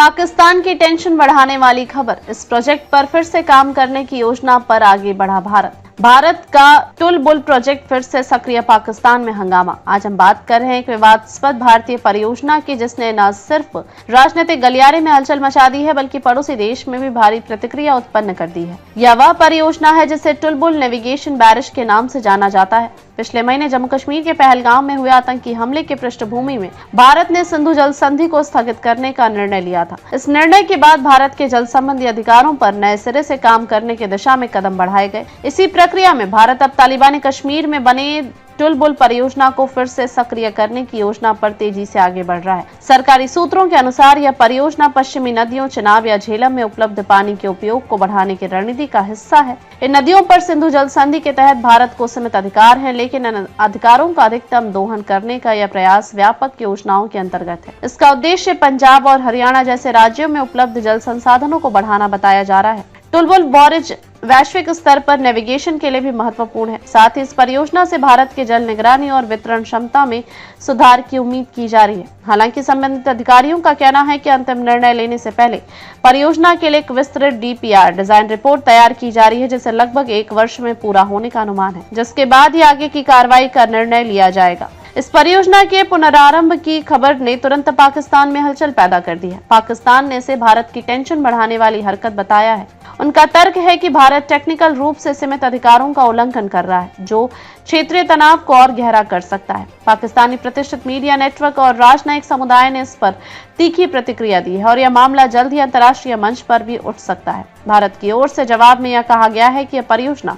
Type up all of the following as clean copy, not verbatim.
पाकिस्तान की टेंशन बढ़ाने वाली खबर। इस प्रोजेक्ट पर फिर से काम करने की योजना पर आगे बढ़ा भारत का टुलबुल प्रोजेक्ट फिर से सक्रिय, पाकिस्तान में हंगामा। आज हम बात कर रहे हैं एक विवादास्पद भारतीय परियोजना की, जिसने न सिर्फ राजनीतिक गलियारे में हलचल मचा दी है, बल्कि पड़ोसी देश में भी भारी प्रतिक्रिया उत्पन्न कर दी है। यह वह परियोजना है जिसे टुलबुल नेविगेशन बैरिज के नाम से जाना जाता है। पिछले महीने जम्मू कश्मीर के पहलगाम में हुए आतंकी हमले की पृष्ठभूमि में भारत ने सिंधु जल संधि को स्थगित करने का निर्णय लिया था। इस निर्णय के बाद भारत के जल संबंधी अधिकारों पर नए सिरे से काम करने की दिशा में कदम बढ़ाए गए। इसी प्रक्रिया में भारत अब तालिबानी कश्मीर में बने टुलबुल परियोजना को फिर से सक्रिय करने की योजना पर तेजी से आगे बढ़ रहा है। सरकारी सूत्रों के अनुसार यह परियोजना पश्चिमी नदियों चिनाब या झेलम में उपलब्ध पानी के उपयोग को बढ़ाने की रणनीति का हिस्सा है। इन नदियों पर सिंधु जल संधि के तहत भारत को सीमित अधिकार है, लेकिन इन अधिकारों का अधिकतम दोहन करने का यह प्रयास व्यापक योजनाओं के अंतर्गत है। इसका उद्देश्य पंजाब और हरियाणा जैसे राज्यों में उपलब्ध जल संसाधनों को बढ़ाना बताया जा रहा है। टुलबुल बैरिज वैश्विक स्तर पर नेविगेशन के लिए भी महत्वपूर्ण है। साथ ही इस परियोजना से भारत के जल निगरानी और वितरण क्षमता में सुधार की उम्मीद की जा रही है। हालांकि संबंधित अधिकारियों का कहना है कि अंतिम निर्णय लेने से पहले परियोजना के लिए एक विस्तृत डीपीआर डिजाइन रिपोर्ट तैयार की जा रही है, जिसे लगभग 1 वर्ष में पूरा होने का अनुमान है, जिसके बाद ही आगे की कार्रवाई का निर्णय लिया जाएगा। इस परियोजना के पुनरारंभ की खबर ने तुरंत पाकिस्तान में हलचल पैदा कर दी है। पाकिस्तान ने इसे भारत की टेंशन बढ़ाने वाली हरकत बताया है। उनका तर्क है कि भारत टेक्निकल रूप से सीमित अधिकारों का उल्लंघन कर रहा है, जो क्षेत्रीय तनाव को और गहरा कर सकता है। पाकिस्तानी प्रतिष्ठित मीडिया नेटवर्क और राजनयिक समुदाय ने इस पर तीखी प्रतिक्रिया दी है और यह मामला जल्द ही अंतर्राष्ट्रीय मंच पर भी उठ सकता है। भारत की ओर से जवाब में यह कहा गया है कि यह परियोजना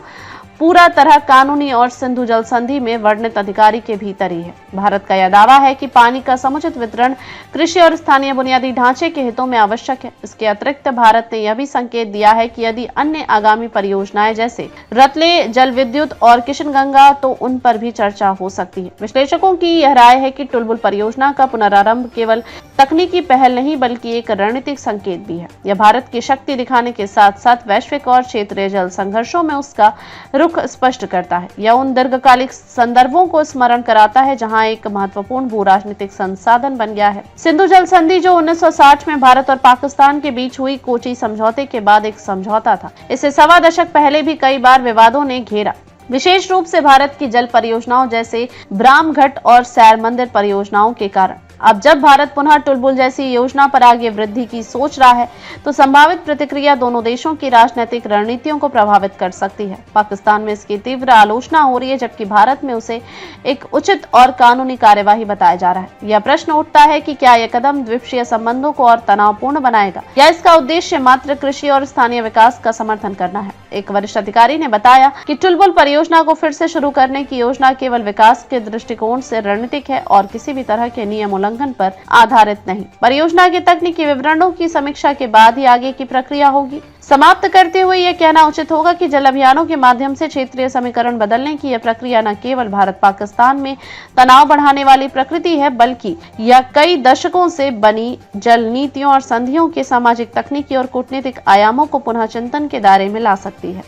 पूरा तरह कानूनी और सिंधु जल संधि में वर्णित अधिकारी के भीतर ही है। भारत का यह दावा है कि पानी का समुचित वितरण कृषि और स्थानीय बुनियादी ढांचे के हितों में आवश्यक है। इसके अतिरिक्त भारत ने यह भी संकेत दिया है कि यदि अन्य आगामी परियोजनाएं जैसे रतले जल विद्युत और किशनगंगा, तो उन पर भी चर्चा हो सकती है। विश्लेषकों की यह राय है कि टुलबुल परियोजना का पुनरारंभ केवल तकनीकी पहल नहीं, बल्कि एक रणनीतिक संकेत भी है। यह भारत की शक्ति दिखाने के साथ साथ वैश्विक और क्षेत्रीय जल संघर्षों में उसका रुख स्पष्ट करता है। यह उन दीर्घकालिक संदर्भों को स्मरण कराता है जहां एक महत्वपूर्ण भू राजनीतिक संसाधन बन गया है। सिंधु जल संधि, जो 1960 में भारत और पाकिस्तान के बीच हुई कोची समझौते के बाद एक समझौता था, इसे 1.25 दशक पहले भी कई बार विवादों ने घेरा, विशेष रूप से भारत की जल परियोजनाओं जैसे ब्राह्मघट और सैर मंदिर परियोजनाओं के कारण। अब जब भारत पुनः टुलबुल जैसी योजना पर आगे वृद्धि की सोच रहा है, तो संभावित प्रतिक्रिया दोनों देशों की राजनीतिक रणनीतियों को प्रभावित कर सकती है। पाकिस्तान में इसकी तीव्र आलोचना हो रही है, जबकि भारत में उसे एक उचित और कानूनी कार्यवाही बताया जा रहा है। यह प्रश्न उठता है कि क्या यह कदम द्विपक्षीय संबंधों को और तनावपूर्ण बनाएगा, या इसका उद्देश्य मात्र कृषि और स्थानीय विकास का समर्थन करना है। एक वरिष्ठ अधिकारी ने बताया कि टुलबुल परियोजना को फिर से शुरू करने की योजना केवल विकास के दृष्टिकोण से रणनीतिक है और किसी भी तरह के नियम उल्लंघन पर आधारित नहीं। परियोजना के तकनीकी विवरणों की समीक्षा के बाद ही आगे की प्रक्रिया होगी। समाप्त करते हुए यह कहना उचित होगा कि जल अभियानों के माध्यम से क्षेत्रीय समीकरण बदलने की यह प्रक्रिया न केवल भारत पाकिस्तान में तनाव बढ़ाने वाली प्रकृति है, बल्कि यह कई दशकों से बनी जल नीतियों और संधियों के सामाजिक, तकनीकी और कूटनीतिक आयामों को पुनः चिंतन के दायरे में ला सकती है।